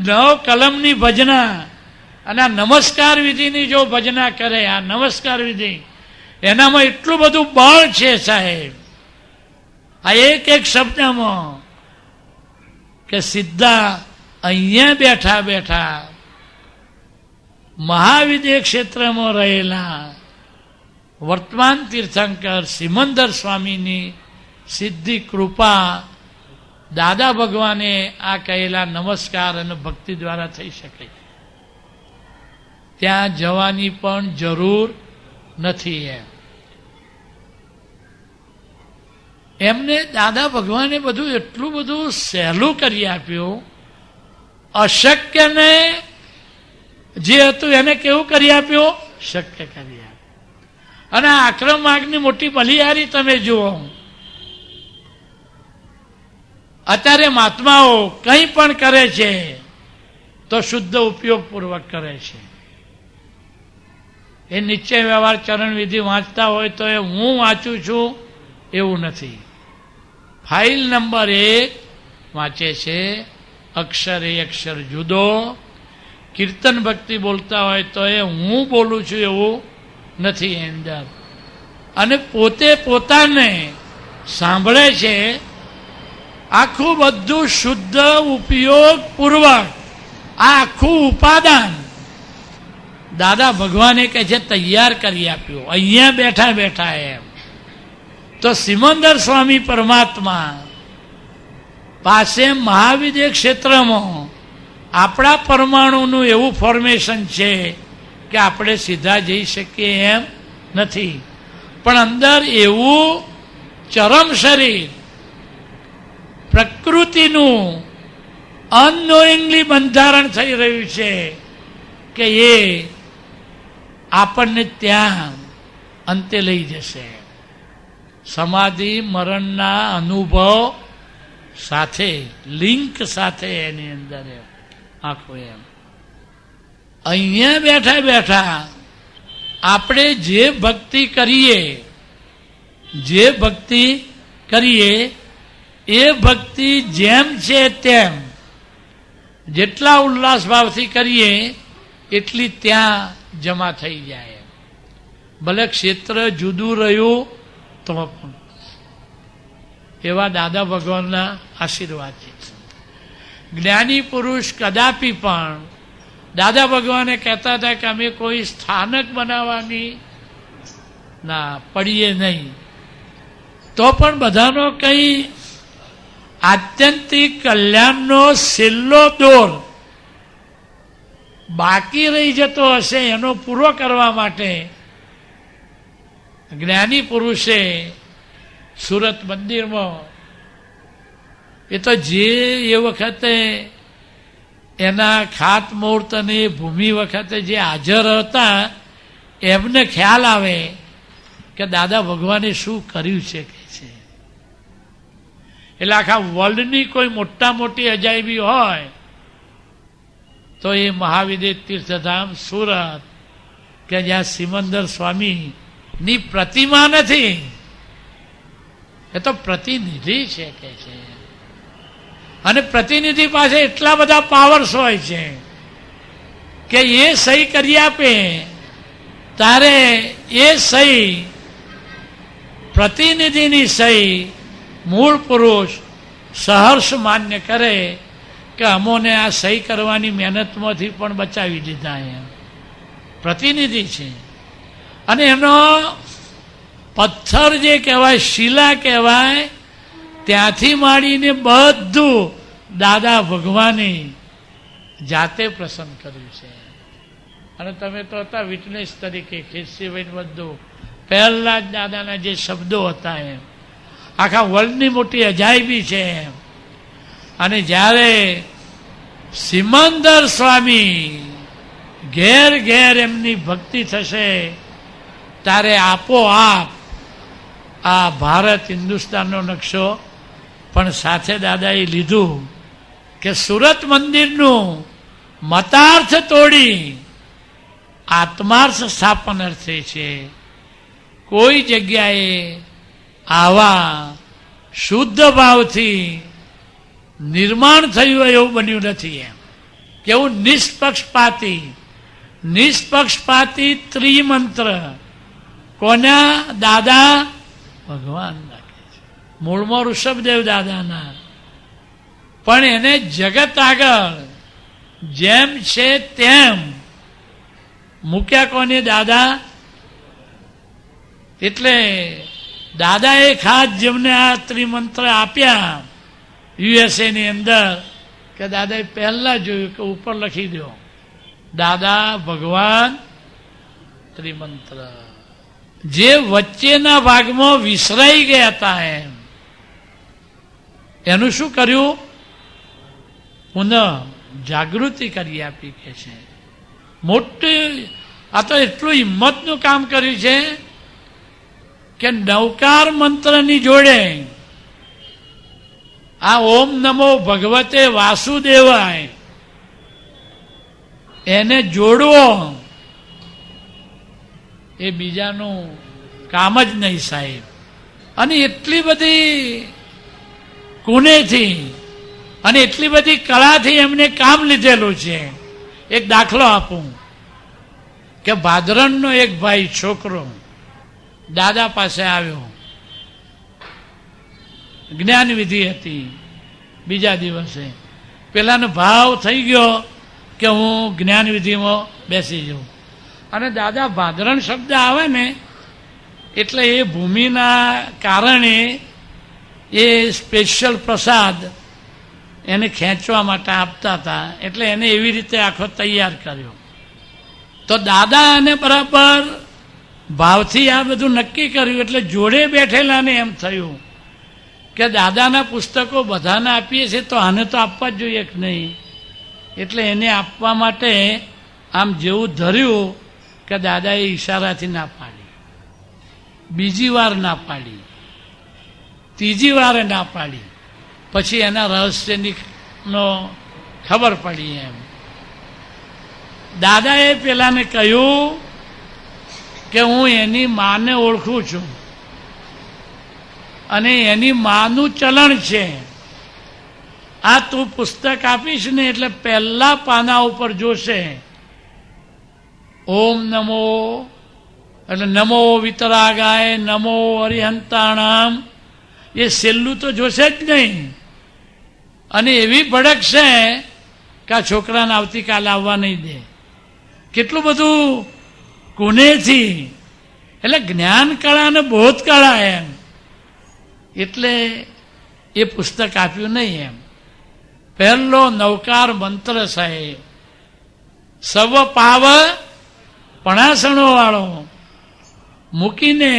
9 કલમની ભજના અને આ નમસ્કાર વિધિની જો ભજના કરે, આ નમસ્કાર વિધિ એનામાં એટલું બધું બળ છે સાહેબ, આ એક એક શબ્દમાં, કે સીધા અહીંયા બેઠા બેઠા મહાવિદ્ય ક્ષેત્રમાં રહેલા વર્તમાન તીર્થંકર સિમંદર સ્વામીની સિદ્ધિ કૃપા દાદા ભગવાને આ કહેલા નમસ્કાર અને ભક્તિ દ્વારા થઈ શકે. ત્યાં જવાની પણ જરૂર નથી. એમને દાદા ભગવાને બધું એટલું બધું સહેલું કરી આપ્યું. અશક્યને જે હતું એને કેવું કરી આપ્યું? શક્ય કરી આપ્યું. અને આક્રમ માર્ગની મોટી બલિહારી તમે જુઓ, અત્યારે મહાત્માઓ કંઈ પણ કરે છે તો શુદ્ધ ઉપયોગપૂર્વક કરે છે. એ નિશ્ચય વ્યવહાર ચરણ વિધિ વાંચતા હોય તો એ હું વાંચું છું એવું નથી. ફાઇલ નંબર 1 વાંચે છે, અક્ષર એ અક્ષર જુદો. કીર્તન ભક્તિ બોલતા હોય તો એ હું બોલું છું એવું નથી અંદર. અને પોતે પોતાને સાંભળે છે. આખું બધું શુદ્ધ ઉપયોગપૂર્વક આ આખું ઉપાદાન દાદા ભગવાને કહે છે તૈયાર કરી આપ્યું અહીંયા બેઠા બેઠા. એમ તો સિમંદર સ્વામી પરમાત્મા પાસે મહાવિદ્ય ક્ષેત્રમાં આપણા પરમાણુનું એવું ફોર્મેશન છે કે આપણે સીધા જઈ શકીએ એમ નથી. પણ અંદર એવું ચરમ શરીર પ્રકૃતિનું અનનોઈંગલી બંધારણ થઈ રહ્યું છે કે એ આપણને ત્યાં અંતે લઈ જશે. સમાધિ મરણના અનુભવ સાથે, લિંક સાથે એની અંદર આખું એમ. અહીંયા બેઠા બેઠા આપણે જે ભક્તિ કરીએ એ ભક્તિ જેમ છે તેમ જેટલા ઉલ્લાસ ભાવથી કરીએ એટલી ત્યાં જમા થઈ જાય. ભલે ક્ષેત્ર જુદું રહ્યું તો પણ એવા દાદા ભગવાનના આશીર્વાદ છે. જ્ઞાની પુરુષ કદાપી પણ દાદા ભગવાને કહેતા હતા કે અમે કોઈ સ્થાનક બનાવવાની ના પડીએ નહીં. તો પણ બધાનો કંઈ આત્યંતિક કલ્યાણનો છેલ્લો દોર બાકી રહી જતો હશે એનો પૂરો કરવા માટે જ્ઞાની પુરુષે સુરત મંદિરમાં, એ તો જે એ વખતે એના ખાતમુહૂર્ત અને ભૂમિ વખતે જે હાજર હતા એમને ખ્યાલ આવે કે દાદા ભગવાને શું કર્યું છે. એટલે આખા વર્લ્ડની કોઈ મોટા મોટી અજાયબી હોય તો એ મહાવિદ્ય તીર્થધામ સુરત, કે જ્યાં સિમંદર સ્વામીની પ્રતિમા નથી, એ તો પ્રતિનિધિ છે કે છે. અને પ્રતિનિધિ પાસે એટલા બધા પાવર્સ હોય છે કે એ સહી કરી આપે તારે એ સહી, પ્રતિનિધિની સહી મૂળ પુરુષ સહર્ષ માન્ય કરે કે અમોને આ સહી કરવાની મહેનતમાંથી પણ બચાવી દીધા. એમ પ્રતિનિધિ છે. અને એનો પથ્થર જે કહેવાય, શિલા કહેવાય, ત્યાંથી માંડીને બધું દાદા ભગવાને જાતે પ્રસન્ન કર્યું છે. અને તમે તો હતા વિટનેસ તરીકે, ખીરસીભાઈ બધું પહેલા જ દાદાના જે શબ્દો હતા એમ આખા વર્લ્ડની મોટી અજાયબી છે. અને જ્યારે સિમંદર સ્વામી ઘેર ઘેર એમની ભક્તિ થશે ત્યારે આપોઆપ આ ભારત હિન્દુસ્તાનનો નકશો પણ સાથે દાદાએ લીધું કે સુરત મંદિરનું મતાર્થ તોડી આત્માર્થ સ્થાપન અર્થે છે. કોઈ જગ્યાએ આવા શુદ્ધ ભાવથી નિર્માણ થયું એવું બન્યું નથી. એમ કેવું નિષ્પક્ષપાતી ત્રિમંત્ર કોના? દાદા ભગવાન રાખે છે. મૂળમાં ઋષભદેવ દાદાના, પણ એને જગત આગળ જેમ છે તેમ મૂક્યા કોને? દાદા. એટલે દાદાએ ખાસ જેમને આ ત્રિમંત્ર આપ્યા USA ની અંદર, કે દાદાએ પહેલા જોયું કે ઉપર લખી દો દાદા ભગવાન ત્રિમંત્ર. જે વચ્ચેના ભાગમાં વિસરાઈ ગયા હતા એનું શું કર્યું? પુનઃ જાગૃતિ કરી આપી કે છે. મોટી આ તો એટલું હિંમતનું કામ કર્યું છે કે નવકાર મંત્રની જોડે આ ઓમ નમો ભગવતે વાસુદેવાય એને જોડવો એ બીજાનું કામ જ નહીં સાહેબ. અને એટલી બધી કુનેથી અને એટલી બધી કળાથી એમને કામ લીધેલું છે. એક દાખલો આપું કે ભાદરણનો એક ભાઈ છોકરો દાદા પાસે આવ્યો, જ્ઞાન વિધિ હતી. બીજા દિવસે પેલાનો ભાવ થઈ ગયો કે હું જ્ઞાન વિધિમાં બેસી જાઉં. અને દાદા ભાદરણ શબ્દ આવે ને એટલે એ ભૂમિના કારણે એ સ્પેશિયલ પ્રસાદ એને ખેંચવા માટે આપતા હતા. એટલે એને એવી રીતે આખો તૈયાર કર્યો. તો દાદા એને બરાબર ભાવથી આ બધું નક્કી કર્યું. એટલે જોડે બેઠેલાને એમ થયું કે દાદાના પુસ્તકો બધાને આપીએ છીએ તો આને તો આપવા જ જોઈએ કે નહીં. એટલે એને આપવા માટે આમ જેવું ધર્યું કે દાદાએ ઈશારાથી ના પાડી, બીજી વાર ના પાડી, ત્રીજી વાર ના પાડી. પછી એના રહસ્યની નો ખબર પડી. એમ દાદાએ પેલાને કહ્યું કે હું એની માને ઓળખું છું અને એની માનું ચલણ છે. આ તું પુસ્તક આપીશ ને એટલે પહેલા પાના ઉપર જોશે ઓમ નમો, એટલે નમો વિતરાગાય, નમો અરિહંતાણામ, એ છેલ્લું તો જોશે જ નહીં. અને એવી ભડક છે કે આ છોકરાને આવતીકાલે આવવા નહીં દે. કેટલું બધું કુનેથી, એટલે જ્ઞાન કળા અને બોધ કળા એમ. એટલે એ પુસ્તક આપ્યું નહીં એમ. પહેલો નવકાર મંત્ર સાહેબ, સવ પાવ પણાસણો વાળો મૂકીને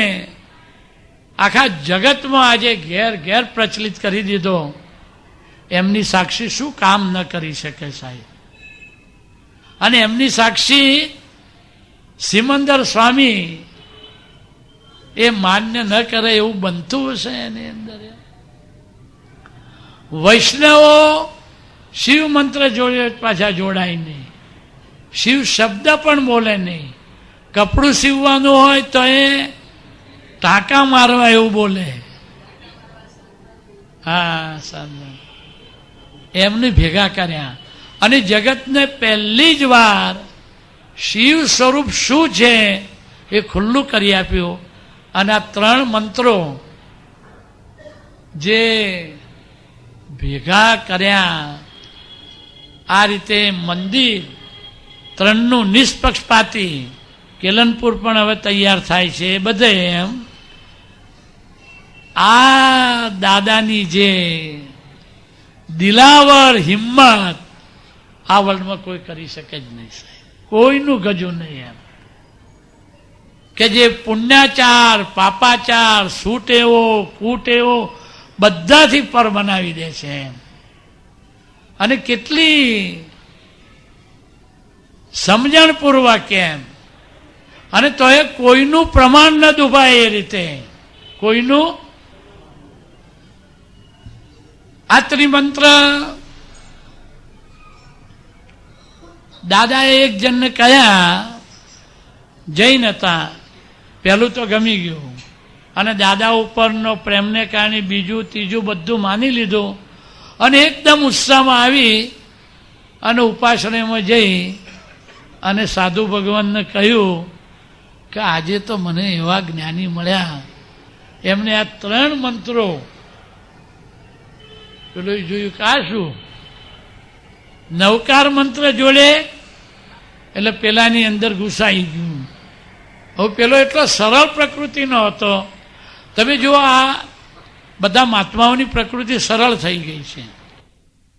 આખા જગતમાં આજે ઘેર ઘેર પ્રચલિત કરી દીધો. એમની સાક્ષી શું કામ ન કરી શકે સાહેબ. અને એમની સાક્ષી સિમંદર સ્વામી એ માન્ય ન કરે એવું બનતું હશે એની અંદર. વૈષ્ણવો શિવ મંત્ર જોડે પાછા જોડાય નહીં, શિવ શબ્દ પણ બોલે નહીં. કપડું સીવવાનું હોય તો એ ટાંકા મારવા એવું બોલે. હા સાંભળો, એમને ભેગા કર્યા અને જગતને પહેલી જ વાર શિવ સ્વરૂપ શું છે એ ખુલ્લું કરી આપ્યું. અને આ ત્રણ મંત્રો જે ભેગા કર્યા, આ રીતે મંદિર ત્રણનું નિષ્પક્ષપાતી, કેલનપુર પણ હવે તૈયાર થાય છે. એ બધે એમ આ દાદાની જે દિલાવર હિંમત આ વર્લ્ડમાં કોઈ કરી શકે જ નહીં સાહેબ. કોઈનું ગજું નહીં એમ. કે જે પુણ્યાચાર, પાપાચાર, સૂટેવો, કૂટેવો બધાથી પર બનાવી દે છે એમ. અને કેટલી સમજણપૂર્વક એમ. અને તો એ કોઈનું પ્રમાણ ન દુભાય એ રીતે, કોઈનું. આ ત્રિમંત્ર દાદાએ એક જણને કહ્યા, જૈન હતા. પહેલું તો ગમી ગયું અને દાદા ઉપરનો પ્રેમને કારણે બીજું ત્રીજું બધું માની લીધું અને એકદમ ઉત્સાહમાં આવી અને ઉપાશ્રયમાં જઈ અને સાધુ ભગવાનને કહ્યું કે આજે તો મને એવા જ્ઞાની મળ્યા, એમને આ 3 મંત્રો, પેલું જોયું કે આ શું નવકાર મંત્ર જોડે, એટલે પેલાની અંદર ઘૂસાઈ ગયું. હવે પેલો એટલો સરળ પ્રકૃતિનો હતો. તમે જુઓ આ બધા મહાત્માઓની પ્રકૃતિ સરળ થઈ ગઈ છે,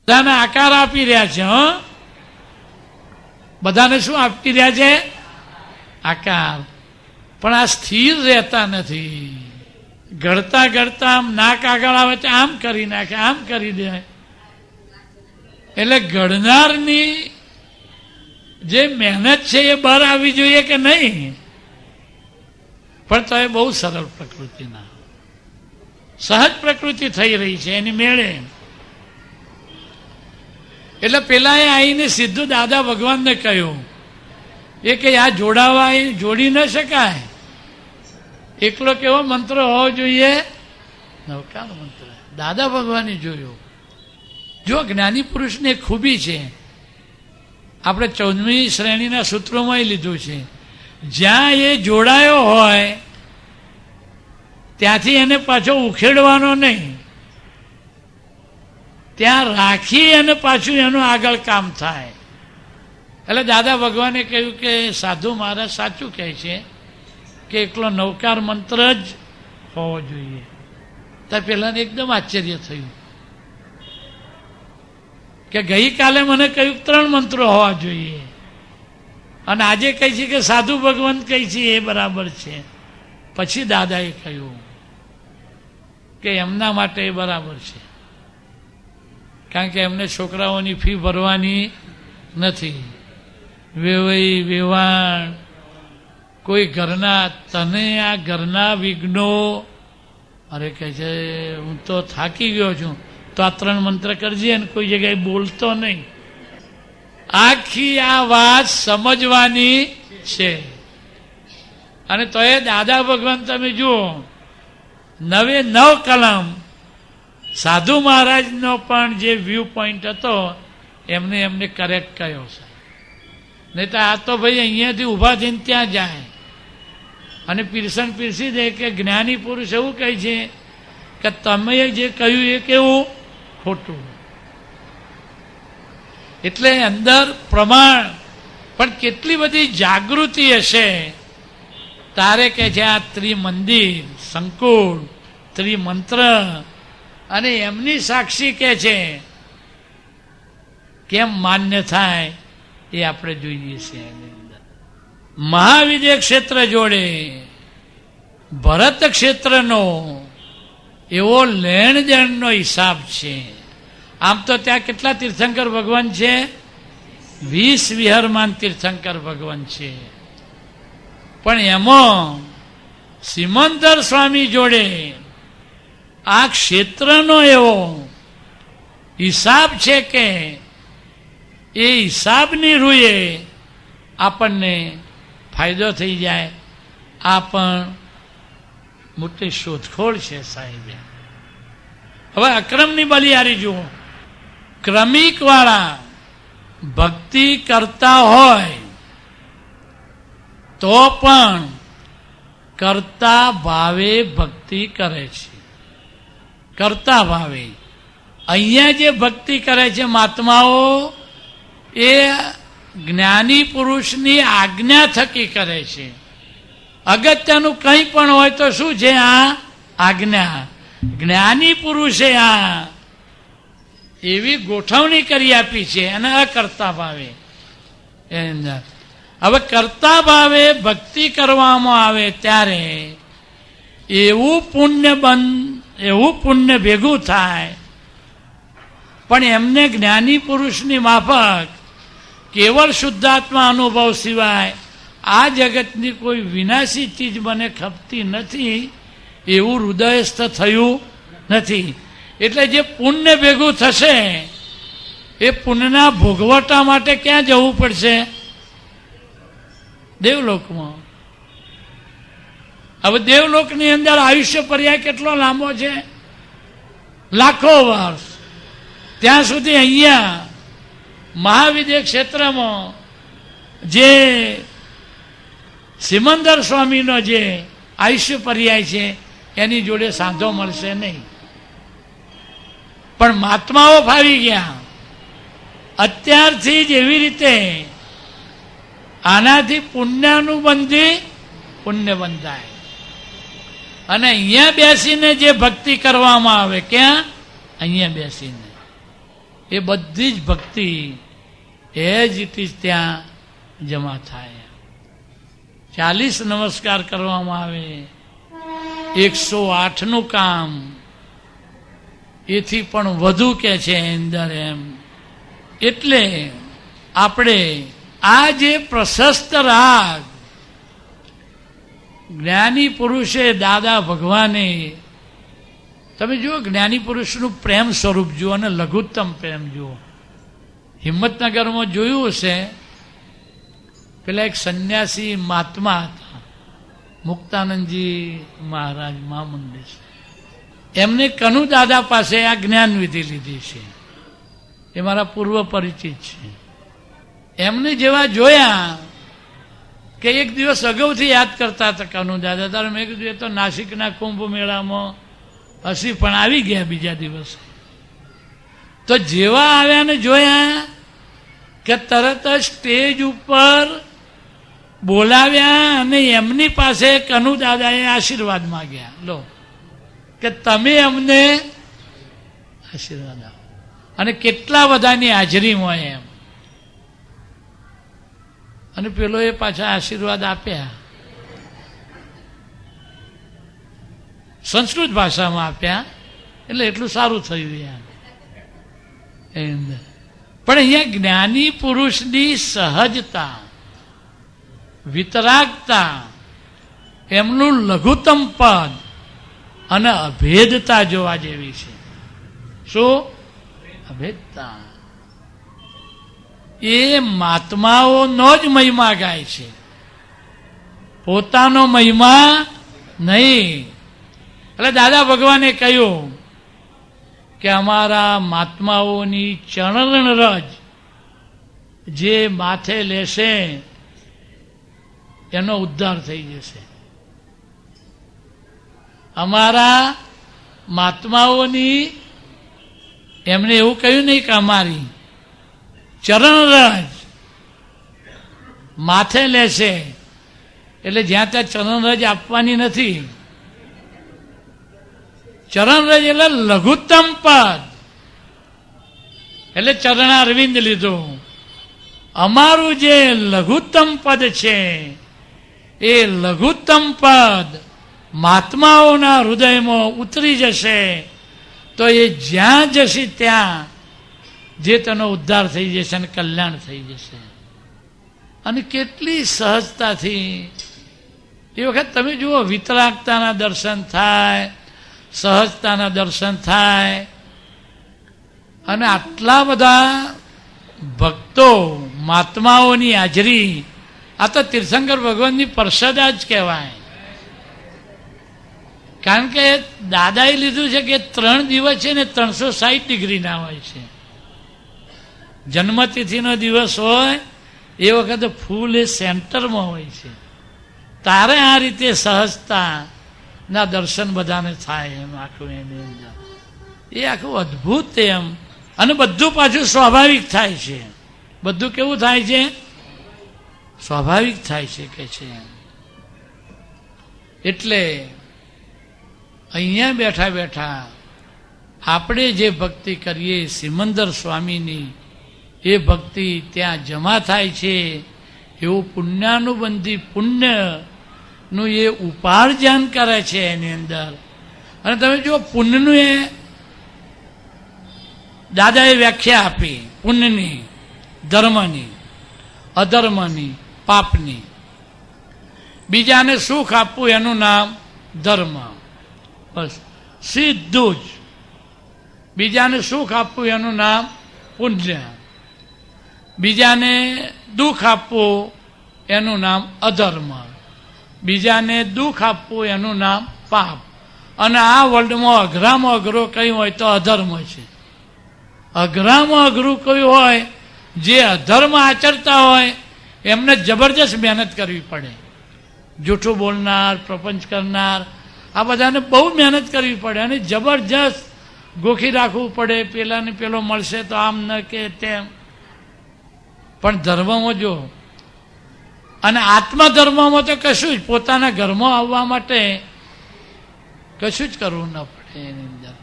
બધાને આકાર આપી રહ્યા છે. બધાને શું આપી રહ્યા છે? આકાર. પણ આ સ્થિર રહેતા નથી. ઘડતા ઘડતા આમ નાક આગળ આવે તો આમ કરી નાખે, આમ કરી દે. એટલે ઘડનારની જે મહેનત છે એ બહાર આવી જોઈએ કે નહીં? પણ તો એ બહુ સરળ પ્રકૃતિના, સહજ પ્રકૃતિ થઈ રહી છે એની મેળે. એટલે પેલા એ આવીને સીધું દાદા ભગવાનને કહ્યું એ કે આ જોડાવા એ જોડી ન શકાય. એકલો કેવો મંત્ર હોવો જોઈએ? નવકાર મંત્ર. દાદા ભગવાને જોયું. જો જ્ઞાની પુરુષની ખૂબી છે, આપણે 14મી શ્રેણીના સૂત્રોમાં લીધું છે, જ્યાં એ જોડાયો હોય ત્યાંથી એને પાછો ઉખેડવાનો નહીં, ત્યાં રાખી અને પાછું એનું આગળ કામ થાય. એટલે દાદા ભગવાને કહ્યું કે સાધુ મહારાજ સાચું કહે છે કે એકલો નવકાર મંત્ર જ હોવો જોઈએ. તો પેલાને એકદમ આશ્ચર્ય થયું કે ગઈકાલે મને કહ્યું 3 મંત્રો હોવા જોઈએ અને આજે કહે છે કે સાધુ ભગવાન કહે છે એ બરાબર છે. પછી દાદાએ કહ્યું કે એમના માટે એ બરાબર છે, કારણ કે એમને છોકરાઓની ફી ભરવાની નથી. વેવાઈ વેવાણ કોઈ ઘરના, તને આ ઘરના વિઘ્નો, અરે કહે છે હું તો થાકી ગયો છું, તો આ 3 મંત્ર કરજે અને કોઈ જગ્યાએ બોલતો નહીં. આખી આ વાત સમજવાની છે. અને તો એ દાદા ભગવાન તમે જુઓ 9 કલમ સાધુ મહારાજનો પણ જે વ્યૂ પોઈન્ટ હતો એમને કરેક્ટ કર્યો છે. નહીં તો આ તો ભાઈ અહીંયાથી ઊભા થઈને ત્યાં જાય અને પીરસી દે કે જ્ઞાની પુરુષ એવું કહે છે કે તમે જે કહ્યું એ કેવું ખોટું. એટલે અંદર પ્રમાણ પણ કેટલી બધી જાગૃતિ હશે તારે કે છે આ ત્રિમંદિર, સંકુલ, ત્રિમંત્ર અને એમની સાક્ષી કે છે કેમ માન્ય થાય એ આપણે જોઈએ છીએ. મહાવિદ્ય ક્ષેત્ર જોડે ભરત ક્ષેત્રનો એવો લેણ દેણનો હિસાબ છે. આમ તો ત્યાં કેટલા તીર્થંકર ભગવાન છે? 20 વિહરમાન તીર્થંકર ભગવાન છે. પણ એમાં સિમંદર સ્વામી જોડે આ ક્ષેત્રનો એવો હિસાબ છે કે એ હિસાબની રૂએ આપણને ફાયદો થઈ જાય. આ પણ મોટી શોધખોળ છે સાહેબ. હવે અક્રમની બલિહારી જુઓ. ક્રમિક વાળા ભક્તિ કરતા હોય તો પણ કરતા ભાવે ભક્તિ કરે છે. કરતા ભાવે અહીંયા જે ભક્તિ કરે છે મહાત્માઓ, એ જ્ઞાની પુરુષની આજ્ઞા થકી કરે છે. અગત્યનું કંઈ પણ હોય તો શું છે? આ આજ્ઞા. જ્ઞાની પુરુષે આ એવી ગોઠવણી કરી આપી છે અને અકર્તા ભાવે. હવે કરતા ભાવે ભક્તિ કરવામાં આવે ત્યારે એવું પુણ્ય ભેગું થાય. પણ એમને જ્ઞાની પુરુષની માફક કેવળ શુદ્ધાત્મા અનુભવ સિવાય આ જગતની કોઈ વિનાશી ચીજ મને ખપતી નથી એવું હૃદયસ્થ થયું નથી. એટલે જે પુણ્ય ભેગું થશે એ પુણ્યના ભોગવટા માટે ક્યાં જવું પડશે? દેવલોકમાં. હવે દેવલોકની અંદર આયુષ્ય પર્યાય કેટલો લાંબો છે? લાખો વર્ષ. ત્યાં સુધી અહીંયા મહાવિદ્ય ક્ષેત્રમાં જે સિમંદર સ્વામીનો જે આયુષ્ય પર્યાય છે એની જોડે સાંધો મળશે નહીં. પણ મહાત્માઓ ફાવી ગયા. અત્યારથી જ એવી રીતે આનાથી પુણ્યાનુબંધી પુણ્ય બંધાય. અને અહીંયા બેસીને જે ભક્તિ કરવામાં આવે, ક્યાં? અહીંયા બેસીને. એ બધી જ ભક્તિ એ જ ત્યાં જમા થાય. 40 નમસ્કાર કરવામાં આવે, 108નું કામ, એથી પણ વધુ કે છે અંદર એમ. એટલે આપણે આ જે પ્રશસ્ત રાગ જ્ઞાની પુરુષે, દાદા ભગવાને, તમે જુઓ જ્ઞાની પુરુષનું પ્રેમ સ્વરૂપ જુઓ અને લઘુત્તમ પ્રેમ જુઓ. હિંમતનગરમાં જોયું હશે, પેલા એક સંન્યાસી મહાત્મા હતા, મુક્તાનંદજી મહારાજ મહામંદિર. એમને કનુ દાદા પાસે આ જ્ઞાન વિધિ લીધી છે. એ મારા પૂર્વ પરિચિત છે. એમને જેવા જોયા કે એક દિવસ અગાઉથી યાદ કરતા હતા કનુ દાદા. તારે મેં કીધું એ તો નાસિકના કુંભ મેળામાં હસી પણ આવી ગયા બીજા દિવસે. તો જેવા આવ્યા ને જોયા કે તરત જ સ્ટેજ ઉપર બોલાવ્યા અને એમની પાસે કનુ દાદાએ આશીર્વાદ માંગ્યા. લો કે તમે અમને આશીર્વાદ આપો. અને કેટલા બધાની હાજરીમાં એમ. અને પેલો એ પાછા આશીર્વાદ આપ્યા, સંસ્કૃત ભાષામાં આપ્યા, એટલે એટલું સારું થયું યાર. પણ અહીંયા જ્ઞાની પુરુષની સહજતા, વિતરાગતા, એમનું લઘુત્તમ પદ અને અભેદતા જોવા જેવી છે. શું? અભેદતા. એ મહાત્માઓનો જ મહિમા ગાય છે, પોતાનો મહિમા નહીં. એટલે દાદા ભગવાને કહ્યું કે અમારા મહાત્માઓની ચરણ રજ જે માથે લેશે એનો ઉદ્ધાર થઈ જશે. અમારા મહાત્માઓની, એમને એવું કહ્યું નહીં કે અમારી ચરણરજ માથે લેશે, એટલે જ્યાં ત્યાં ચરણરજ આપવાની નથી. ચરણરજ એટલે લઘુત્તમ પદ, એટલે ચરણારવિંદ લીધું. અમારું જે લઘુત્તમ પદ છે એ લઘુત્તમ પદ મહાત્માઓના હૃદયમાં ઉતરી જશે તો એ જ્યાં જશે ત્યાં જે તેનો ઉદ્ધાર થઈ જશે અને કલ્યાણ થઈ જશે. અને કેટલી સહજતાથી એ વખત તમે જુઓ, વિતરાગતાના દર્શન થાય, સહજતાના દર્શન થાય. અને આટલા બધા ભક્તો, મહાત્માઓની હાજરી, આ તો તીર્થંકર ભગવાનની પ્રસાદ જ કહેવાય. કારણ કે દાદાએ લીધું છે કે 3 દિવસ છે ને 360 ડિગ્રીના હોય છે. જન્મતિથિનો દિવસ હોય એ વખતે ફૂલ એ સેન્ટરમાં હોય છે. તારે આ રીતે સહજતાના દર્શન બધાને થાય એમ આખું એની અંદર. એ આખું અદ્ભુત એમ. અને બધું પાછું સ્વાભાવિક થાય છે. બધું કેવું થાય છે? સ્વાભાવિક થાય છે કે છે. એટલે અહીંયા બેઠા બેઠા આપણે જે ભક્તિ કરીએ સિમંદર સ્વામીની, એ ભક્તિ ત્યાં જમા થાય છે. એવું પુણ્યાનુબંધી પુણ્યનું એ ઉપાર્જન કરે છે એની અંદર. અને તમે જુઓ, પુણ્યનું એ દાદાએ વ્યાખ્યા આપી, પુણ્યની, ધર્મની, અધર્મની, પાપની. બીજાને સુખ આપવું એનું નામ ધર્મ, બસ સીધું જ. બીજાને સુખ આપવું એનું નામ પુણ્ય. બીજાને દુઃખ આપવું એનું નામ અધર્મ. બીજાને દુઃખ આપવું એનું નામ પાપ. અને આ વર્લ્ડમાં અઘરામાં અઘરો કયું હોય તો અધર્મ છે. અઘરામાં અઘરું કયું હોય જે અધર્મ આચરતા હોય એમને જબરજસ્ત મહેનત કરવી પડે. જૂઠું બોલનાર, પ્રપંચ કરનાર, આ બધાને બહુ મહેનત કરવી પડે અને જબરજસ્ત ગોખી રાખવું પડે. પેલાને પેલો મળશે તો આમ ન કે તેમ. પણ ધર્મમાં જો, અને આત્મધર્મમાં તો કશું જ પોતાના ઘરમાં આવવા માટે કશું જ કરવું ન પડે. એની અંદર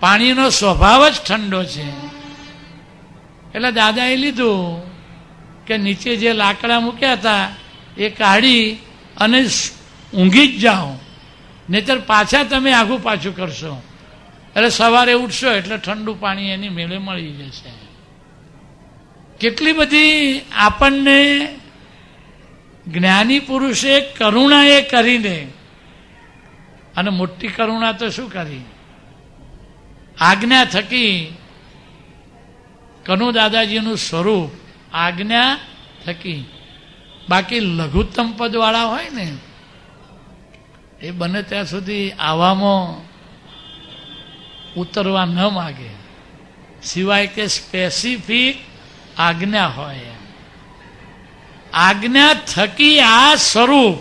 પાણીનો સ્વભાવ જ ઠંડો છે. એટલે દાદાએ લીધું કે નીચે જે લાકડા મૂક્યા હતા એ કાઢી અને ઊંઘી જ જાઓ, નહીતર પાછા તમે આઘું પાછું કરશો. એટલે સવારે ઉઠશો એટલે ઠંડુ પાણી એની મેળે મળી જશે. કેટલી બધી આપણને જ્ઞાની પુરુષે કરુણા એ કરીને, અને મોટી કરુણા તો શું કરી, આજ્ઞા થકી. કનુ દાદાજીનું સ્વરૂપ આજ્ઞા થકી. બાકી લઘુત્તમ પદ વાળા હોય ને એ બને ત્યાં સુધી આવામાં ઉતરવા ન માગે, સિવાય કે સ્પેસિફિક આજ્ઞા હોય. આજ્ઞા થકી આ સ્વરૂપ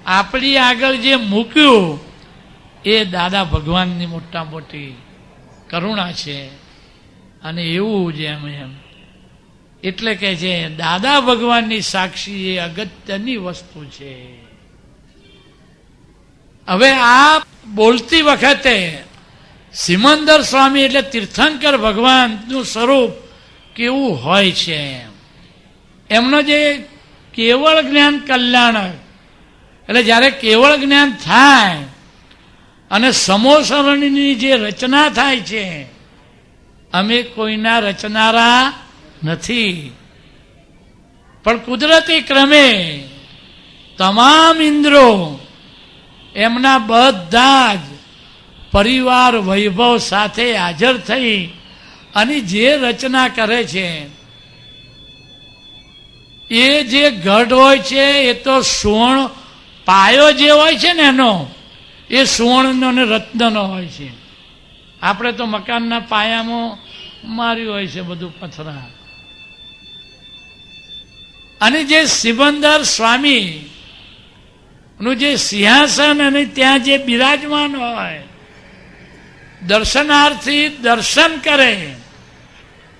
આપણી આગળ જે મૂક્યું એ દાદા ભગવાનની મોટા મોટી કરુણા છે. અને એવું જ એમ એટલે કે છે દાદા ભગવાનની સાક્ષી એ અગત્યની વસ્તુ છે. હવે આ બોલતી વખતે સિમંદર સ્વામી એટલે તીર્થંકર ભગવાનનું સ્વરૂપ કેવું હોય છે, એમનો જે કેવળ જ્ઞાન કલ્યાણક, એટલે જ્યારે કેવળ જ્ઞાન થાય અને સમોસરણની જે રચના થાય છે, અમે કોઈના રચનારા નથી, પણ કુદરતી ક્રમે તમામ ઇન્દ્રો એમના બધા જ પરિવાર વૈભવ સાથે હાજર થઈ અને જે રચના કરે છે એ જે ગઢ હોય છે એ તો સુવર્ણ પાયો જે હોય છે ને એનો એ સુવર્ણનો અને રત્નનો હોય છે. આપણે તો મકાનના પાયામાં માર્યું હોય છે બધું પથરા. અને જે સિમંદર સ્વામી નું જે સિંહાસન અને ત્યાં જે બિરાજમાન હોય, દર્શનાર્થી દર્શન કરે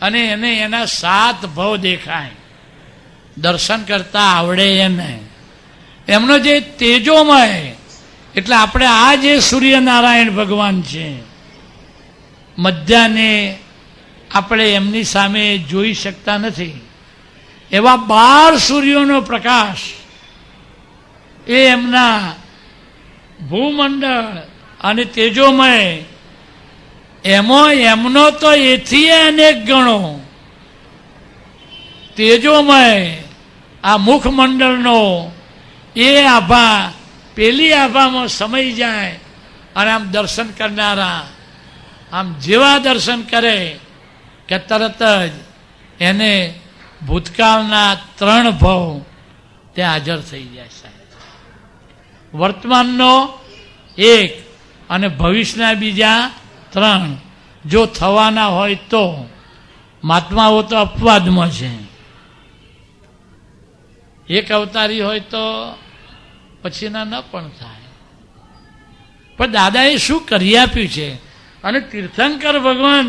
અને એને એના 7 ભવ દેખાય, દર્શન કરતા આવડે એને. એમનો જે તેજોમય, એટલે આપણે આ જે સૂર્યનારાયણ ભગવાન છે, મધ્યાને આપણે એમની સામે જોઈ શકતા નથી, એવા 12 સૂર્યોનો પ્રકાશ એ એમના ભૂમંડળ અને તેજોમય, એમાં એમનો તો એથી અનેક ગણો તેજોમય આ મુખમંડળનો એ આભા પેલી આભામાં સમાઈ જાય અને આમ દર્શન કરનારા આમ જેવા દર્શન કરે કે તરત જ એને ભૂતકાળના 3 ભવ ત્યાં હાજર થઈ જાય સાહેબ. વર્તમાનનો 1 અને ભવિષ્યના બીજા 3 જો થવાના હોય તો. મહાત્માઓ તો અપવાદમાં છે, એક અવતારી હોય તો પછીના ન પણ થાય. પણ દાદાએ શું કરી આપ્યું છે. અને તીર્થંકર ભગવાન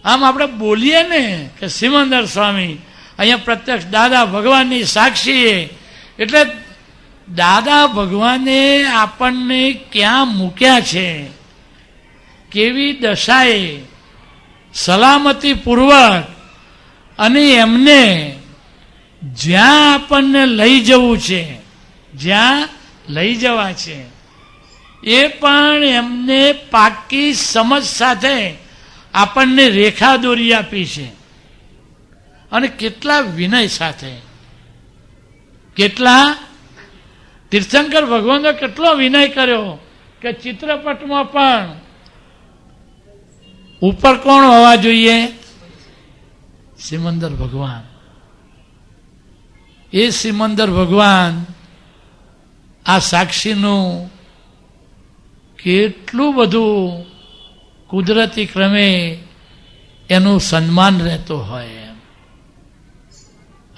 આમ આપણે બોલીએ ને કે સિમંદર સ્વામી અહીંયા પ્રત્યક્ષ દાદા ભગવાનની સાક્ષી, એટલે દાદા ભગવાને આપણને ક્યાં મૂક્યા છે, કેવી દશાએ સલામતી પૂર્વક, અને એમને જ્યાં આપણને લઈ જવું છે, જ્યાં લઈ જવા છે, એ પણ એમને પાકી સમજ સાથે આપણને રેખા દોરી આપી છે. અને કેટલા વિનય સાથે, કેટલા તીર્થંકર ભગવાનનો કેટલો વિનય કર્યો કે ચિત્રપટમાં પણ ઉપર કોણ હોવા જોઈએ? સિમંદર ભગવાન. એ સિમંદર ભગવાન આ સાક્ષીનું કેટલું બધું કુદરતી ક્રમે એનું સન્માન રહેતો હોય એમ.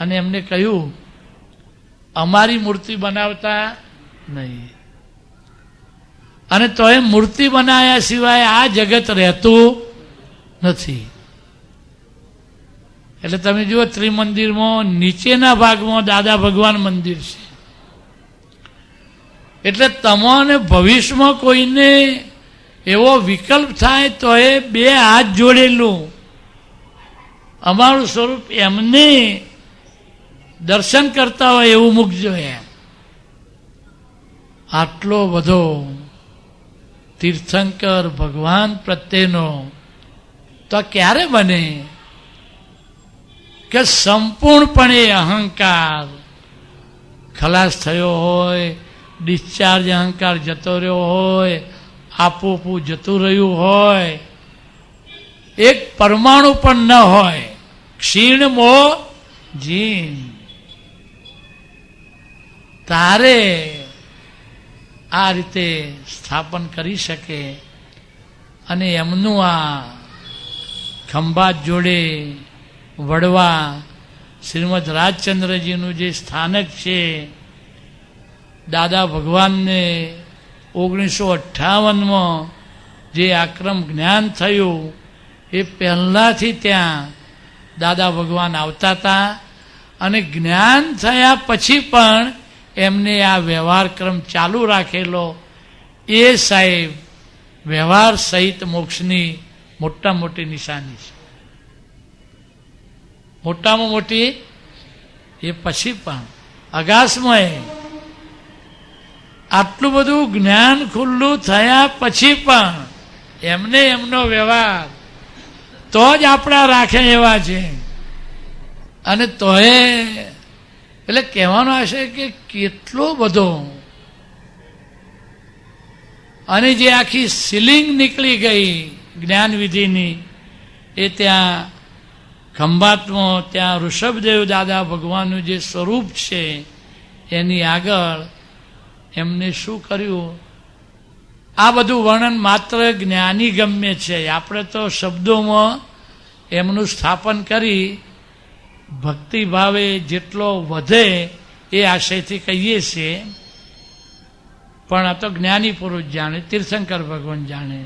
અને એમને કહ્યું અમારી મૂર્તિ બનાવતા નહીં, અને તો એ મૂર્તિ બનાવ્યા સિવાય આ જગત રહેતું નથી. એટલે તમે જુઓ ત્રિમંદિરમાં નીચેના ભાગમાં દાદા ભગવાન મંદિર છે. એટલે તમને ભવિષ્યમાં કોઈને એવો વિકલ્પ થાય તો એ બે હાથ જોડેલું અમારું સ્વરૂપ એમને દર્શન કરતા હોય એવું મૂકજો એમ. આટલો બધો તીર્થંકર ભગવાન પ્રત્યેનો તો ક્યારે બને કે સંપૂર્ણપણે અહંકાર ખલાસ થયો હોય, ડિસ્ચાર્જ અહંકાર જતો રહ્યો હોય, આપોપું જતું રહ્યું હોય, એક પરમાણુ પણ ન હોય, ક્ષીણ મો જીન, તારે આ રીતે સ્થાપન કરી શકે. અને એમનું આ ખંભાત જોડે વડવા શ્રીમદ રાજચંદ્રજીનું જે સ્થાનક છે, દાદા ભગવાનને 1958માં જે આક્રમ જ્ઞાન થયું એ પહેલાંથી ત્યાં દાદા ભગવાન આવતા હતા. અને જ્ઞાન થયા પછી પણ એમને આ વ્યવહાર ક્રમ ચાલુ રાખેલો. એ સાહેબ વ્યવહાર સહિત મોક્ષની મોટા મોટી નિશાની છે. મોટામાં મોટી એ પછી પણ અગાસમાં આટલું બધું જ્ઞાન ખુલ્લું થયા પછી પણ એમને એમનો વ્યવહાર તો જ આપણા રાખે એવા છે. અને તોય એટલે કહેવાનો હશે કે કેટલો બધો. અને જે આખી સીલિંગ નીકળી ગઈ જ્ઞાન વિધિની એ ત્યાં ખંભાતમાં ત્યાં ઋષભદેવ દાદા ભગવાનનું જે સ્વરૂપ છે એની આગળ એમને શું કર્યું, આ બધું વર્ણન માત્ર જ્ઞાની ગમ્ય છે. આપણે તો શબ્દોમાં એમનું સ્થાપન કરી ભક્તિ ભાવે જેટલો વધે એ આશયથી કહીએ છીએ. પણ આ તો જ્ઞાની પુરુષ જાણે, તીર્થંકર ભગવાન જાણે.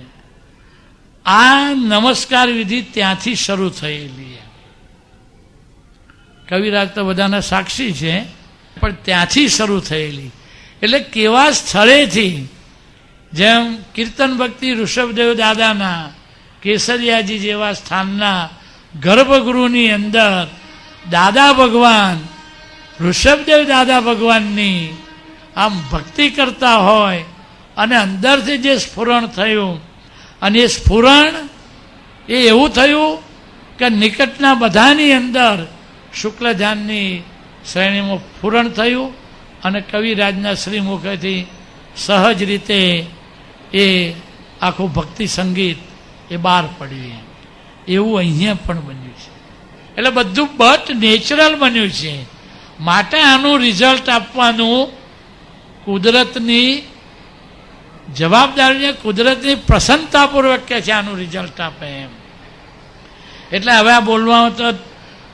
આ નમસ્કાર વિધિ ત્યાંથી શરૂ થયેલી. કવિરાજ તો બધાના સાક્ષી છે, પણ ત્યાંથી શરૂ થયેલી. એટલે કેવા સ્થળેથી, જેમ કીર્તન ભક્તિ ઋષભદેવ દાદાના કેસરિયાજી જેવા સ્થાનના ગર્ભગૃહની અંદર દાદા ભગવાન ઋષભદેવ દાદા ભગવાનની આમ ભક્તિ કરતા હોય અને અંદરથી જે સ્ફુરણ થયું, અને એ સ્ફુરણ એ એવું થયું કે નિકટના બધાની અંદર શુક્લધ્યાનની શ્રેણીમાં સ્ફુરણ થયું. અને કવિરાજના શ્રીમુખેથી સહજ રીતે એ આખું ભક્તિ સંગીત એ બહાર પડ્યું. એવું અહીંયા પણ બન્યું છે. એટલે બધું બટ નેચરલ બન્યું છે. માટે આનું રિઝલ્ટ આપવાનું કુદરતની જવાબદારી, કુદરતની પ્રસન્નતાપૂર્વક કે છે આનું રિઝલ્ટ આપે એમ. એટલે હવે આ બોલવામાં તો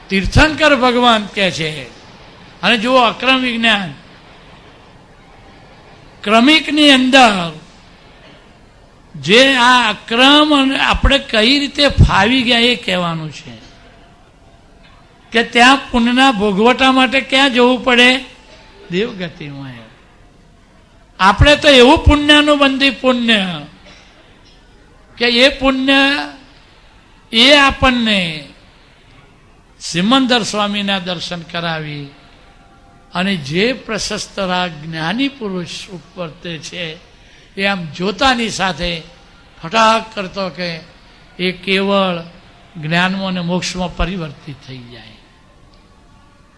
તીર્થંકર ભગવાન કે છે. અને જુઓ અક્રમ વિજ્ઞાન ક્રમિકની અંદર જે આ અક્રમ આપણે કઈ રીતે ફાવી ગયા એ કહેવાનું છે. કે ત્યાં પુણ્યના ભોગવટા માટે ક્યાં જવું પડે? દેવગતિમાં. આપણે તો એવું પુણ્યનું બંધી પુણ્ય કે એ પુણ્ય એ આપણને સિમંદર સ્વામીના દર્શન કરાવી અને જે પ્રશસ્ત રાગ જ્ઞાની પુરુષ ઉપર તે છે એ આમ જોતાની સાથે ફટાક કરતો કે એ કેવળ જ્ઞાનમાં અને મોક્ષમાં પરિવર્તિત થઈ જાય.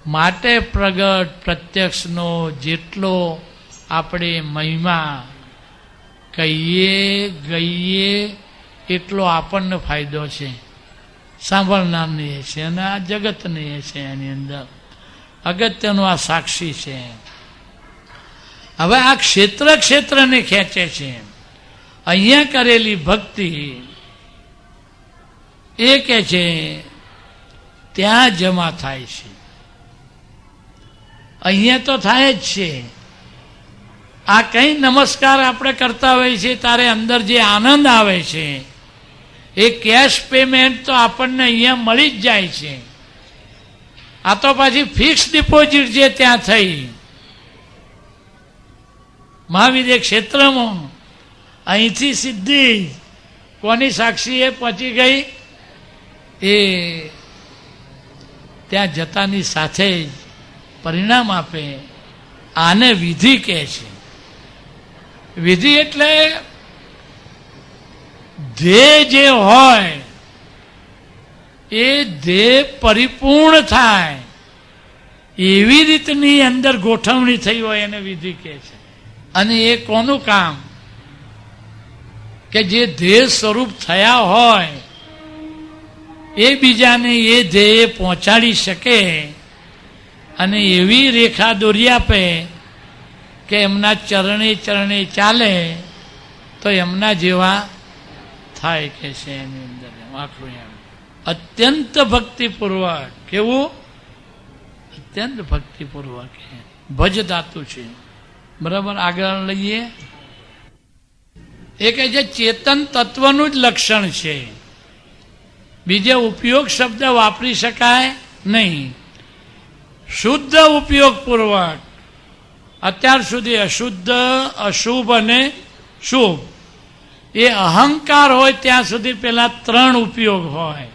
માટે પ્રગટ પ્રત્યક્ષનો જેટલો આપણે મહિમા કહીએ ગઈએ એટલો આપણને ફાયદો છે, સાંભળનારને એ છે અને આ જગતને એ છે. એની અંદર અગત્યનું આ સાક્ષી છે. હવે આ ક્ષેત્ર ક્ષેત્રને ખેંચે છે. અહીંયા કરેલી ભક્તિ એ કે છે ત્યાં જમા થાય છે. અહીંયા તો થાય જ છે. આ કઈ નમસ્કાર આપણે કરતા હોઈએ છીએ ત્યારે અંદર જે આનંદ આવે છે એ કેશ પેમેન્ટ તો આપણને અહીંયા મળી જ જાય છે. આ તો પાછી ફિક્સ ડિપોઝિટ જે ત્યાં થઈ મહાવિદ્ય ક્ષેત્રમાં અહીંથી સીધી કોની સાક્ષી એ પહોંચી ગઈ એ ત્યાં જતાની સાથે જ પરિણામ આપે. આને વિધિ કહે છે. વિધિ એટલે ધ્યેય જે હોય એ ધ્યેય પરિપૂર્ણ થાય એવી રીતની અંદર ગોઠવણી થઈ હોય એને વિધિ કહે છે. અને એ કોનું કામ કે જે ધ્યેય સ્વરૂપ થયા હોય એ બીજાને એ ધ્યેય પહોંચાડી શકે અને એવી રેખા દોરી આપે કે એમના ચરણે ચરણે ચાલે તો એમના જેવા થાય કે છે. એની અંદર આખું એમ અત્યંત ભક્તિપૂર્વક. કેવું? અત્યંત ભક્તિપૂર્વક ભજ ધાતુ છે. બરાબર, આગળ લઈએ. એ કહે છે ચેતન તત્વનું જ લક્ષણ છે, બીજે ઉપયોગ શબ્દ વાપરી શકાય નહીં. શુદ્ધ ઉપયોગપૂર્વક. અત્યાર સુધી અશુદ્ધ, અશુભ અને શુભ એ અહંકાર હોય ત્યાં સુધી પેલા ત્રણ ઉપયોગ હોય.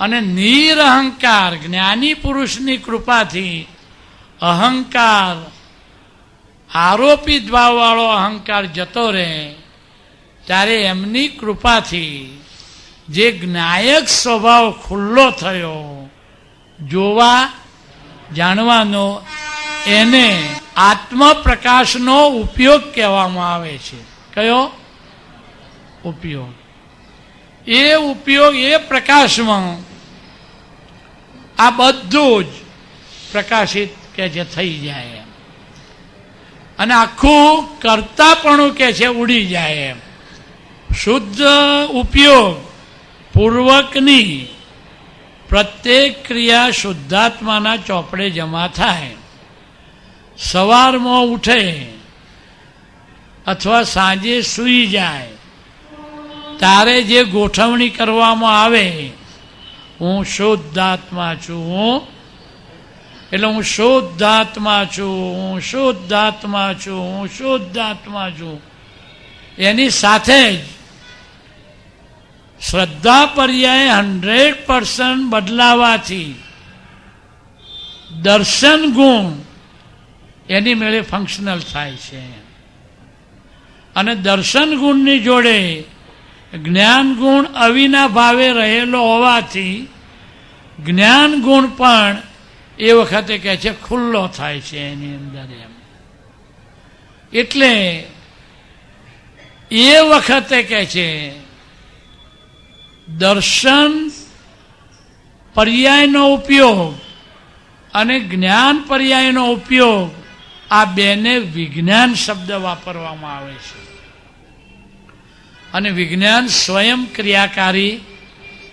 અને નિરહંકાર જ્ઞાની પુરુષની કૃપાથી અહંકાર, આરોપિત ભાવવાળો અહંકાર જતો રહે ત્યારે એમની કૃપાથી જે જ્ઞાયક સ્વભાવ ખુલ્લો થયો જોવા જાણવાનો એને આત્મપ્રકાશનો ઉપયોગ કહેવામાં આવે છે. કયો ઉપયોગ? એ ઉપયોગ એ પ્રકાશમાં આ બધું જ પ્રકાશિત કે જે થઈ જાય એમ. અને આખું કરતાપણું કે છે ઉડી જાય એમ. શુદ્ધ ઉપયોગ પૂર્વકની પ્રત્યેક ક્રિયા શુદ્ધાત્માના ચોપડે જમા થાય. સવારમાં ઉઠે અથવા સાંજે સૂઈ જાય ત્યારે જે ગોઠવણી કરવામાં આવે હું શુદ્ધાત્મા છું, એટલે હું શુદ્ધાત્મા છું, હું શુદ્ધાત્મા છું, હું શુદ્ધાત્મા છું, એની સાથે જ શ્રદ્ધા પર્યાય 100% બદલાવાથી દર્શન ગુણ એની મેળે ફંક્શનલ થાય છે. અને દર્શન ગુણની જોડે જ્ઞાન ગુણ અવિના ભાવે રહેલો હોવાથી જ્ઞાન ગુણ પણ એ વખતે કહે છે ખુલ્લો થાય છે એની અંદર એમ. એટલે એ વખતે કહે છે દર્શન પર્યાયનો ઉપયોગ અને જ્ઞાન પર્યાયનો ઉપયોગ આ બેને વિજ્ઞાન શબ્દ વાપરવામાં આવે છે. અને વિજ્ઞાન સ્વયં ક્રિયાકારી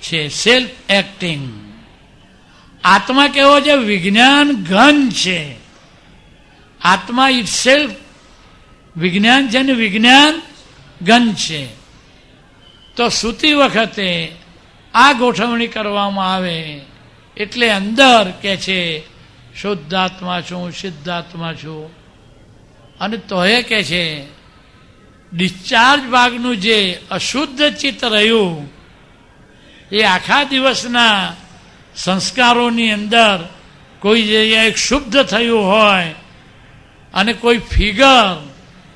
છે, સેલ્ફ એક્ટિંગ. આત્મા કેવો છે? વિજ્ઞાન ઘન છે. આત્મા ઇટ સેલ્ફ વિજ્ઞાન છે ને વિજ્ઞાન ઘન છે. તો સૂતી વખતે આ ગોઠવણી કરવામાં આવે એટલે અંદર કે છે શુદ્ધાત્મા છું, સિદ્ધાત્મા છું. અને તોય કે છે ડિસ્ચાર્જ ભાગનું જે અશુદ્ધ ચિત્ત રહ્યું એ આખા દિવસના સંસ્કારોની અંદર કોઈ જગ્યાએ શુદ્ધ થયું હોય અને કોઈ ફિગર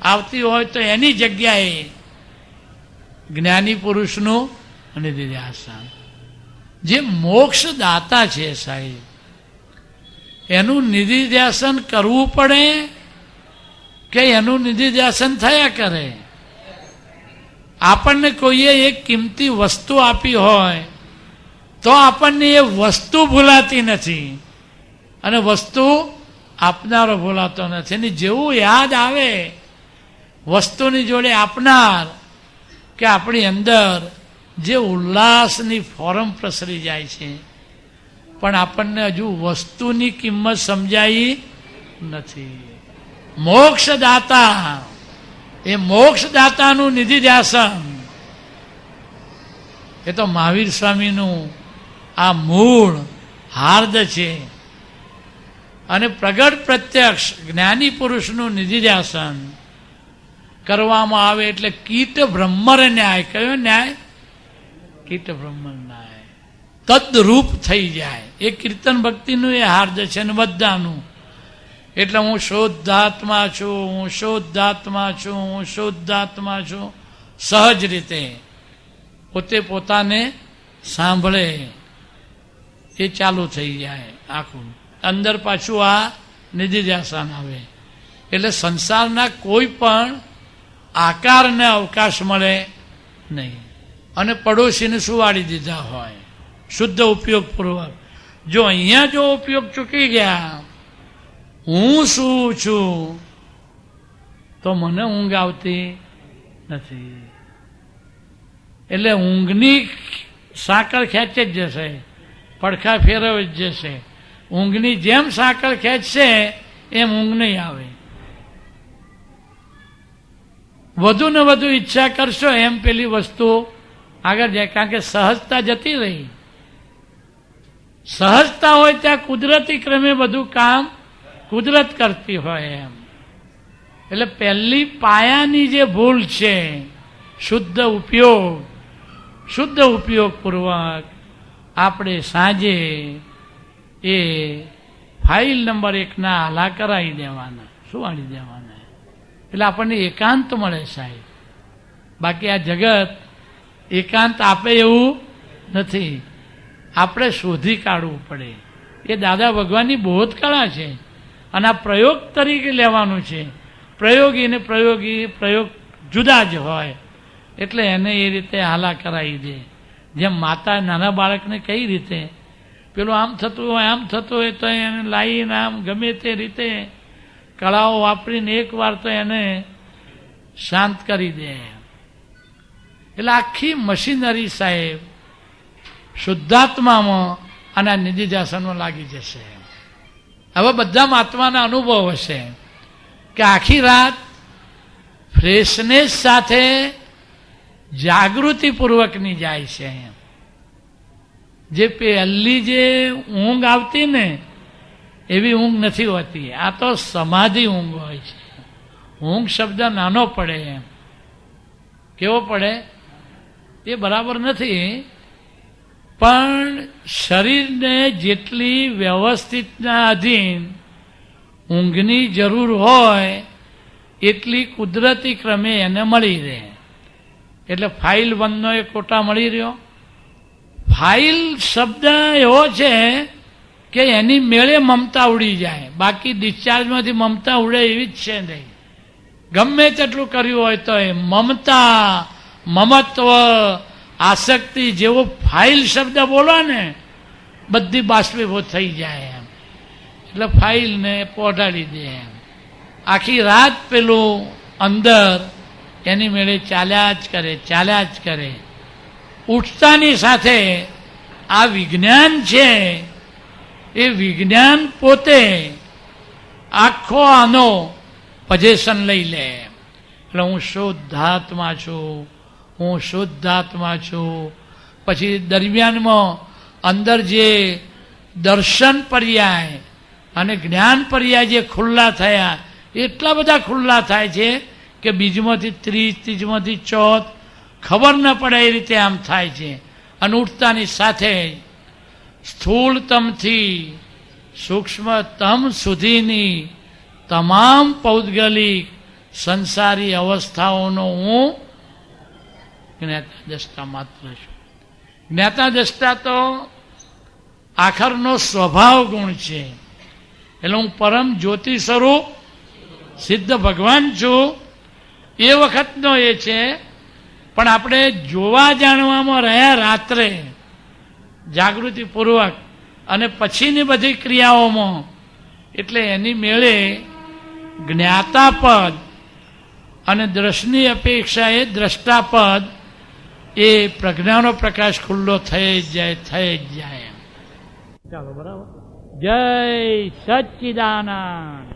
આવતી હોય તો એની જગ્યાએ જ્ઞાની પુરુષનું નિધિધ્યાસન જે મોક્ષદાતા છે સાહેબ એનું નિધિધ્યાસન કરવું પડે કે એનું નિધિધ્યાસન થયા કરે? આપણને કોઈએ એક કિંમતી વસ્તુ આપી હોય તો આપણને એ વસ્તુ ભૂલાતી નથી અને વસ્તુ આપનારો ભૂલાતો નથી. અને જેવું યાદ આવે વસ્તુની જોડે આપનાર કે આપણી અંદર જે ઉલ્લાસની ફોરમ પ્રસરી જાય છે પણ આપણને હજુ વસ્તુની કિંમત સમજાઈ નથી. મોક્ષદાતા, એ મોક્ષદાતાનું નિધિધ્યાસન, એ તો મહાવીર સ્વામીનું આ મૂળ હાર્દ છે. અને પ્રગટ પ્રત્યક્ષ જ્ઞાની પુરુષનું નિધિધ્યાસન કરવામાં આવે એટલે કીટ બ્રહ્મર ન્યાય. કયો ન્યાય? કીટ બ્રહ્મર ન્યાય તદરૂપ થઈ જાય. એ કીર્તન ભક્તિનું એ હાર્દ છે ને બધાનું. એટલે હું શુદ્ધાત્મા છું, હું શુદ્ધાત્મા છું, હું શુદ્ધાત્મા છું, સહજ રીતે પોતે પોતાને સાંભળે એ ચાલુ થઈ જાય આખું. અંદર પાછું આ નિધિધ્યાસન આવે એટલે સંસારના કોઈ પણ આકારને અવકાશ મળે નહીં. અને પડોશીને સુવાડી દીધા હોય શુદ્ધ ઉપયોગપૂર્વક. જો અહીંયા જો ઉપયોગ ચૂકી ગયા, હું શું છું, તો મને ઊંઘ આવતી નથી. એટલે ઊંઘની સાંકળ ખેંચે જ જશે, પડખા ફેરવે જ જશે. ઊંઘની જેમ સાંકળ ખેંચશે એમ ઊંઘ નહીં આવે. વધુ ને વધુ ઈચ્છા કરશો એમ પેલી વસ્તુ આગળ જાય, કારણ કે સહજતા જતી રહી. સહજતા હોય ત્યાં કુદરતી ક્રમે બધું કામ કુદરત કરતી હોય એમ. એટલે પહેલી પાયાની જે ભૂલ છે, શુદ્ધ ઉપયોગપૂર્વક આપણે સાંજે એ ફાઇલ નંબર 1 હાલા કરાવી દેવાના, સુવાડી દેવાના. એટલે આપણને એકાંત મળે સાહેબ. બાકી આ જગત એકાંત આપે એવું નથી, આપણે શોધી કાઢવું પડે. એ દાદા ભગવાનની બહુ જ કળા છે અને આ પ્રયોગ તરીકે લેવાનું છે. પ્રયોગી ને પ્રયોગ જુદા જ હોય એટલે એને એ રીતે હાલા કરાવી દે. જેમ માતા નાના બાળકને કઈ રીતે પેલું આમ થતું હોય આમ થતું હોય તો એને લાવીને આમ ગમે તે રીતે કળાઓ વાપરીને એકવાર તો એને શાંત કરી દે. એટલે આખી મશીનરી સાહેબ શુદ્ધાત્મામાં અને આ નિધિધ્યાસનમાં લાગી જશે. હવે બધા આત્માના અનુભવ હશે કે આખી રાત ફ્રેશનેસ સાથે જાગૃતિપૂર્વકની જાય છે. જે પહેલી જે ઊંઘ આવતી ને એવી ઊંઘ નથી હોતી. આ તો સમાધિ ઊંઘ હોય છે. ઊંઘ શબ્દ નાનો પડે એમ. કેવો પડે એ બરાબર નથી, પણ શરીરને જેટલી વ્યવસ્થિતના અધીન ઊંઘની જરૂર હોય એટલી કુદરતી ક્રમે એને મળી રહે. એટલે ફાઇલ 1નો એ કોટા મળી રહ્યો. ફાઇલ શબ્દ એવો છે કે એની મેળે મમતા ઉડી જાય, બાકી ડિસ્ચાર્જમાંથી મમતા ઉડે એવી જ છે નહીં. ગમે તેટલું કર્યું હોય તો એ મમતા, મમત્વ, આસક્તિ જેવો ફાઇલ શબ્દ બોલો ને બધી બાષ્પીભૂત થઈ જાય એમ. એટલે ફાઇલને પહોંચાડી દે એમ. આખી રાત પેલું અંદર એની મેળે ચાલ્યા જ કરે. ઉઠતાની સાથે આ વિજ્ઞાન છે, એ વિજ્ઞાન પોતે આખો આનો પોઝેશન લઈ લે. એટલે હું શુદ્ધાત્મા છું, હું શુદ્ધાત્મા છું. પછી દરમિયાનમાં અંદર જે દર્શન પર્યાય અને જ્ઞાન પર્યાય જે ખુલ્લા થયા, એટલા બધા ખુલ્લા થાય છે કે બીજમાંથી 30, ત્રીજમાંથી 4 ખબર ન પડે એ રીતે આમ થાય છે. અને ઉઠતાની સાથે સ્થૂળતમથી સૂક્ષ્મતમ સુધીની તમામ પૌદ્ગલિક સંસારી અવસ્થાઓનો હું જ્ઞાતા દ્રષ્ટા માત્ર છું. જ્ઞાતા દ્રષ્ટા તો આખરનો સ્વભાવ ગુણ છે. એટલે હું પરમ જ્યોતિ સ્વરૂપ સિદ્ધ ભગવાન છું એ વખતનો એ છે. પણ આપણે જોવા જાણવામાં રહ્યા રાત્રે જાગૃતિપૂર્વક અને પછીની બધી ક્રિયાઓમાં, એટલે એની મેળે જ્ઞાતાપદ અને દ્રષ્ટિની અપેક્ષાએ દ્રષ્ટાપદ એ પ્રજ્ઞાનો પ્રકાશ ખુલ્લો થઈ જ જાય. ચાલો બરાબર. જય સચ્ચિદાનંદ.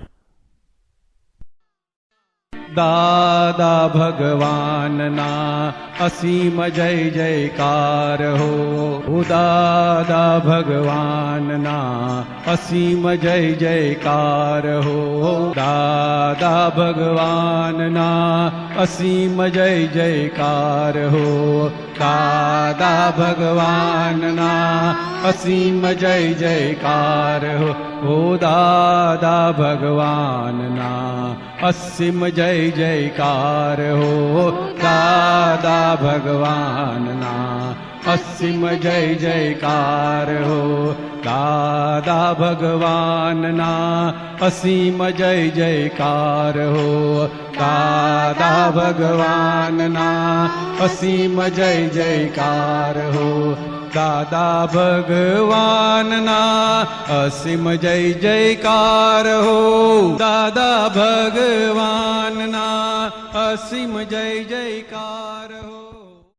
દાદા ભગવાનના અસીમ જય જયકાર હો. દાદા ભગવાનના અસીમ જય જયકાર હો. દાદા ભગવાનના અસીમ જય જયકાર હો. દાદા ભગવાનના અસીમ જય જયકાર હો. ઓ દાદા ભગવાનના અસીમ જય જયકાર હો. દાદા ભગવાનના અસીમ જય જયકાર હો. દાદા ભગવાનના અસીમ જય જયકાર હો. દાદા ભગવાનના અસીમ જય જયકાર હો. દાદા ભગવાનના અસીમ જય જયકાર હો. દાદા ભગવાનના અસીમ જય જયકાર.